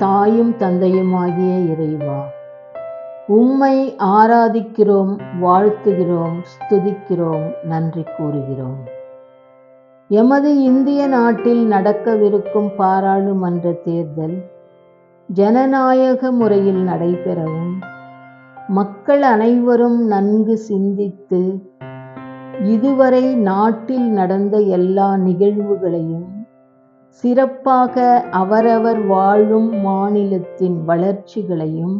தாயும் தந்தையுமாகிய இறைவா, உம்மை ஆராதிக்கிறோம், வாழ்த்துகிறோம், ஸ்துதிக்கிறோம், நன்றி கூறுகிறோம். எமது இந்திய நாட்டில் நடக்கவிருக்கும் பாராளுமன்ற தேர்தல் ஜனநாயக முறையில் நடைபெறவும், மக்கள் அனைவரும் நன்கு சிந்தித்து இதுவரை நாட்டில் நடந்த எல்லா நிகழ்வுகளையும் சிறப்பாக அவரவர் வாழும் மாநிலத்தின் வளர்ச்சிகளையும்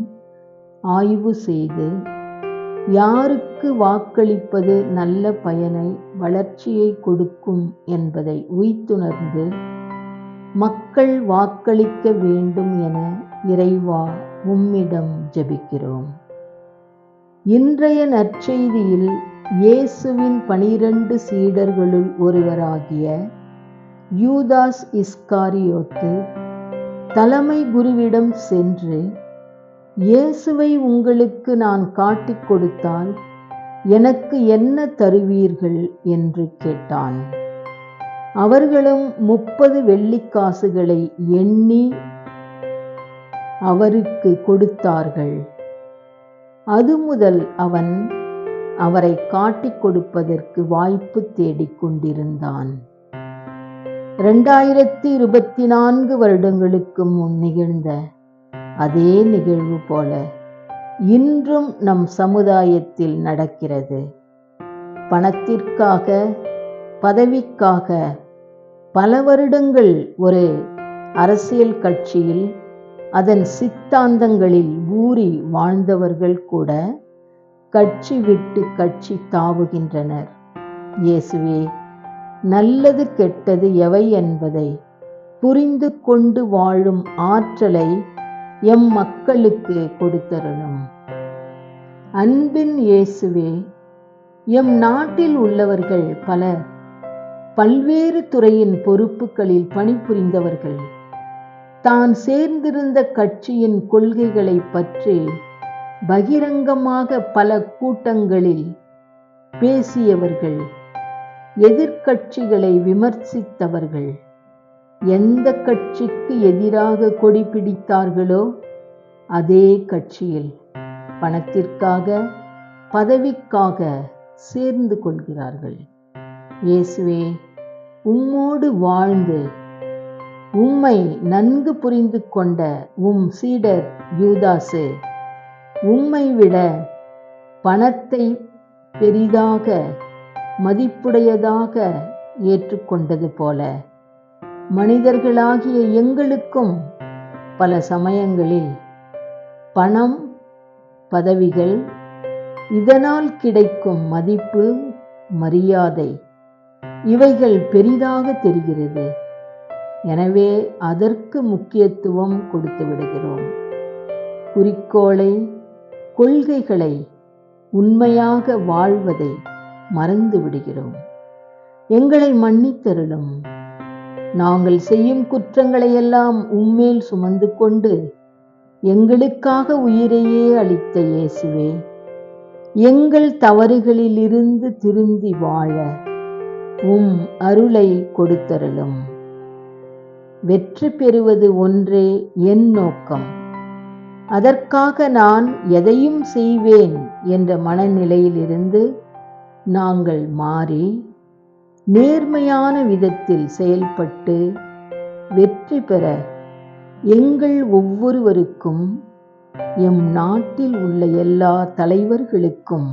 ஆய்வு செய்து யாருக்கு வாக்களிப்பது நல்ல பயனை, வளர்ச்சியை கொடுக்கும் என்பதை உய்த்துணர்ந்து மக்கள் வாக்களிக்க வேண்டும் என இறைவா உம்மிடம் ஜெபிக்கிறோம். இன்றைய நற்செய்தியில் இயேசுவின் 12 சீடர்களுள் ஒருவராகிய யூதாஸ் இஸ்காரியோத்து தலைமை குருவிடம் சென்று, இயேசுவை உங்களுக்கு நான் காட்டிக் கொடுத்தால் எனக்கு என்ன தருவீர்கள் என்று கேட்டான். அவர்களும் 30 வெள்ளிக்காசுகளை எண்ணி அவருக்கு கொடுத்தார்கள். அது முதல் அவன் அவரை காட்டிக் கொடுப்பதற்கு வாய்ப்பு தேடிக் கொண்டிருந்தான். 2024 வருடங்களுக்கு முன் நிகழ்ந்த அதே நிகழ்வு போல இன்றும் நம் சமுதாயத்தில் நடக்கிறது. பணத்திற்காக, பதவிக்காக பல வருடங்கள் ஒரு அரசியல் கட்சியில் அதன் சித்தாந்தங்களில் ஊறி வாழ்ந்தவர்கள் கூட கட்சி விட்டு கட்சி தாவுகின்றனர். இயேசுவே, நல்லது கெட்டது எவை என்பதை புரிந்து கொண்டு வாழும் ஆற்றலை எம் மக்களுக்கு கொடுத்தருளும். அன்பின் இயேசுவே, எம் நாட்டில் உள்ளவர்கள் பலர் பல்வேறு துறையின் பொறுப்புகளில் பணிபுரிந்தவர்கள். தான் சேர்ந்திருந்த கட்சியின் கொள்கைகளை பற்றி பகிரங்கமாக பல கூட்டங்களில் பேசியவர்கள், எதிர்க்கட்சிகளை விமர்சித்தவர்கள், எந்த கட்சிக்கு எதிராக கொடி பிடித்தார்களோ அதே கட்சியில் பணத்திற்காக, பதவிக்காக சேர்ந்து கொள்கிறார்கள். இயேசுவே, உம்மோடு வாழ்ந்து உம்மை நன்கு புரிந்து கொண்ட உம் சீடர் யூதாசு உம்மை விட பணத்தை பெரிதாக மதிப்புடையதாக ஏற்றுக்கொண்டது போல, மனிதர்களாகிய எங்களுக்கும் பல சமயங்களில் பணம், பதவிகள், இதனால் கிடைக்கும் மதிப்பு, மரியாதை இவைகள் பெரிதாக தெரிகிறது. எனவே அதற்கு முக்கியத்துவம் கொடுத்து விடுகிறோம். குறிக்கோளை, கொள்கைகளை, உண்மையாக வாழ்வதை மறந்து விடுகிறோம். எங்களை மன்னித்தருளும். நாங்கள் செய்யும் குற்றங்களை எல்லாம் உம்மேல் சுமந்து கொண்டு எங்களுக்காக உயிரையே அளித்த இயேசுவே, எங்கள் தவறுகளிலிருந்து திருந்தி வாழ உம் அருளை கொடுத்தருளும். வெற்றி பெறுவது ஒன்றே என் நோக்கம். அதற்காக நான் எதையும் செய்வேன் என்ற மனநிலையிலிருந்து நாங்கள் மாறி நேர்மையான விதத்தில் செயல்பட்டு வெற்றி பெற எங்கள் ஒவ்வொருவருக்கும், எம் நாட்டில் உள்ள எல்லா தலைவர்களுக்கும்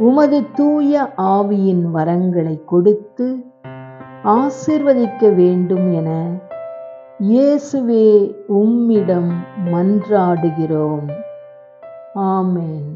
உமது தூய ஆவியின் வரங்களை கொடுத்து ஆசீர்வதிக்க வேண்டும் என இயேசுவே உம்மிடம் மன்றாடுகிறோம். ஆமென்.